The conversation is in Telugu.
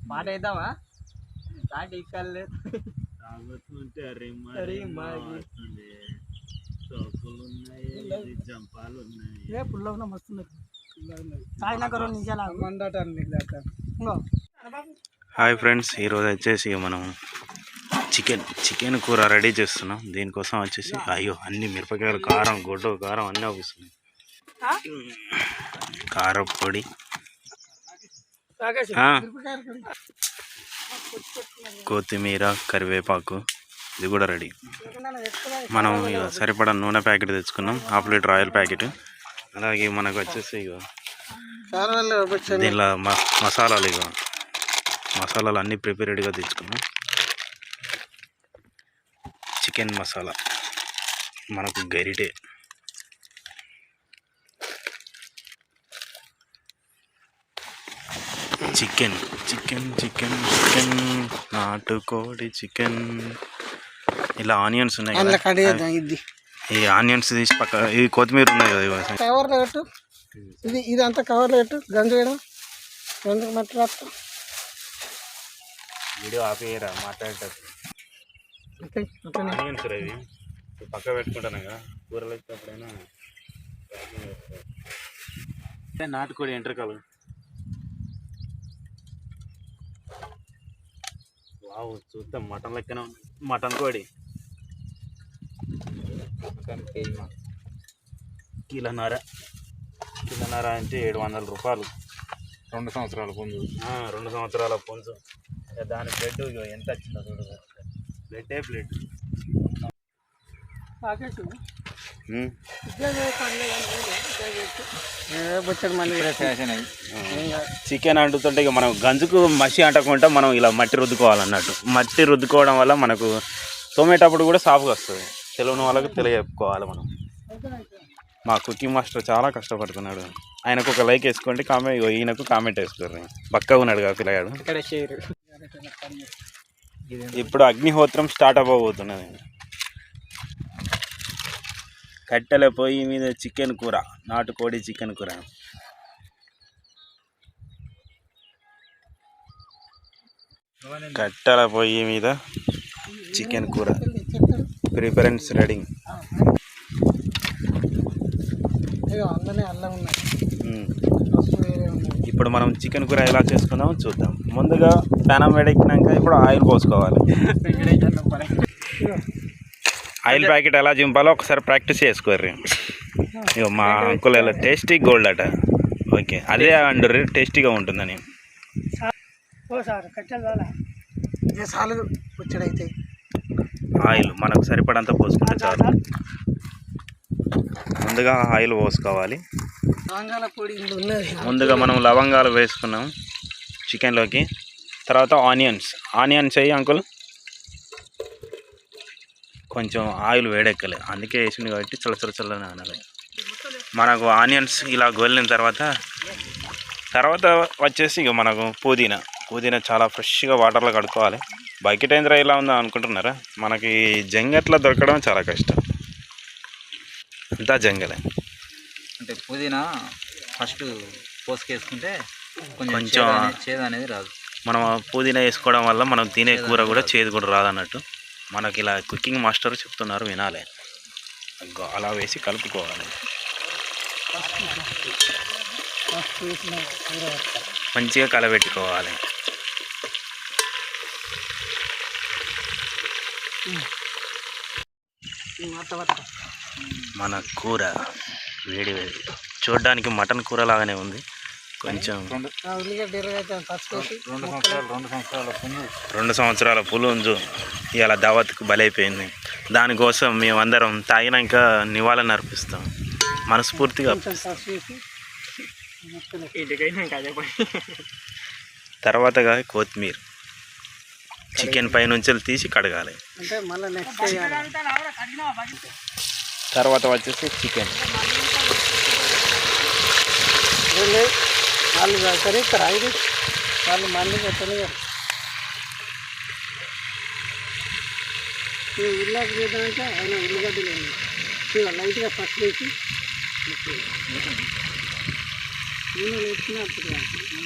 పాట వేద్దామా తాటి కళ్ళు తాగుతుంటే జంపాలు ఉన్నాయి పుల్లగా మస్తుంది తాగినాక 2 నిమిషాలు హాయ్ ఫ్రెండ్స్, ఈరోజు వచ్చేసి మనం చికెన్ కూర రెడీ చేస్తున్నాం. దీనికోసం వచ్చేసి అయ్యో అన్ని మిరపకాయలు, కారం, గొడ్డు కారం అన్నీ అవుపిస్తున్నాయి. కారం పొడి, కొత్తిమీర, కరివేపాకు, ఇది కూడా రెడీ. మనం ఇక సరిపడా నూనె ప్యాకెట్ తెచ్చుకున్నాం, 1/2 లీటర్ ఆయిల్ ప్యాకెట్. అలాగే మనకు వచ్చేసి ఇక దీనిలో మసాలాలు, ఇక మసాలాలు అన్నీ ప్రిపేర్డ్గా తెచ్చుకున్నాం. చికెన్ మసాలా మనకు గరిటె, చికెన్ చికెన్ చికెన్ చికెన్ నాటుకోడి చికెన్. ఇలా ఆనియన్స్ ఉన్నాయి కదా, ఈ ఆనియన్స్ తీసి పక్క, ఇది కొత్తిమీర ఉన్నాయి కదా, కవర్లో పెట్టు. ఇదంతా కవర్లో పెట్టు. గంజు వేయడం గంజు మట్టి వీడియో ఆపేయరా మాట్లాడేటప్పుడు. ఆనియన్స్ రవి పక్క పెట్టుకుంటాను కదా, కూరలు వచ్చినప్పుడైనా. నాటుకోడి ఎంట్రకాలు, వావ్ చూద్దాం. మటన్ లెక్కన మటన్ కోడి కిలోన్నర అంటే 700 రూపాయలు. 2 సంవత్సరాల పుంజు. 2 సంవత్సరాల పుంజు. దాని బ్లడ్ ఎంత వచ్చిందో చూడు, బ్లడ్. చికెన్ అంటుతుంటే ఇక మనం గంజుకు మసి అంటకుండా మనం ఇలా మట్టి రుద్దుకోవాలన్నట్టు. మట్టి రుద్దుకోవడం వల్ల మనకు తోమేటప్పుడు కూడా సాఫ్గా వస్తుంది. తెలియని వాళ్ళకి తెలియజెప్పుకోవాలి మనం. మా కుకింగ్ మాస్టర్ చాలా కష్టపడుతున్నాడు. ఆయనకు ఒక లైక్ వేసుకోండి, ఈయనకు కామెంట్ వేసుకోండి. పక్కగా ఉన్నాడు కదా పిల్లగాడు. ఇప్పుడు అగ్నిహోత్రం స్టార్ట్ అవ్వబోతున్నది. కట్టెల పొయ్యి మీద చికెన్ కూర, నాటుకోడి చికెన్ కూర. కట్టెల పొయ్యి మీద చికెన్ కూర ప్రిపరెన్స్ రెడీ. ఇప్పుడు మనం చికెన్ కూర ఎలా చేసుకుందామో చూద్దాం. ముందుగా పెనం వేడెక్కినాక ఇప్పుడు ఆయిల్ పోసుకోవాలి. ఆయిల్ ప్యాకెట్ ఎలా చింపాలో ఒకసారి ప్రాక్టీస్ చేసుకోర్రి. ఇక మా అంకుల్ ఎలా టేస్టీ గోల్డ్ అట. ఓకే, అదే అంటారు టేస్టీగా ఉంటుందని. ఆయిల్ మనకు సరిపడంత పోసుకుంటే చాలు. ముందుగా ఆయిల్ పోసుకోవాలి. ముందుగా మనం లవంగాలు వేసుకున్నాం చికెన్లోకి. తర్వాత ఆనియన్స్ అయ్యి అంకుల్ కొంచెం ఆయిల్ వేడెక్కలే, అందుకే వేసింది కాబట్టి చల్లచల్లనే అనాలి. మనకు ఆనియన్స్ ఇలా గోలిన తర్వాత వచ్చేసి ఇక మనకు పుదీనా చాలా ఫ్రెష్గా వాటర్లో కడుక్కోవాలి. బకెట్ ఏంద్రా ఇలా ఉందా అనుకుంటున్నారా? మనకి జంగట్లా దొరకడం చాలా కష్టం. అంతా జంగలే. అంటే పుదీనా ఫస్ట్ పోసుకేసుకుంటే కొంచెం చేదు అనేది రాదు. మనం పుదీనా వేసుకోవడం వల్ల మనం తినే కూర కూడా చేదు కూడా రాదన్నట్టు. మనకి ఇలా కుకింగ్ మాస్టర్ చెప్తున్నారు, వినాలి. అలా వేసి కలుపుకోవాలి. మంచిగా కలబెట్టుకోవాలి. మన కూర వేడి చూడడానికి మటన్ కూర లాగానే ఉంది. కొంచెం 2 సంవత్సరాల పులుంజు ఇలా దావత్కు బలైపోయింది. దానికోసం మేమందరం తాగినాక నివాళులు అర్పిస్తాం మనస్ఫూర్తిగా. తర్వాతగా కొత్తిమీర చికెన్ పై నుంచి తీసి కడగాలి. తర్వాత వచ్చేసి చికెన్ లైట్గా పసుపు వేసి నూనె వేసుకుని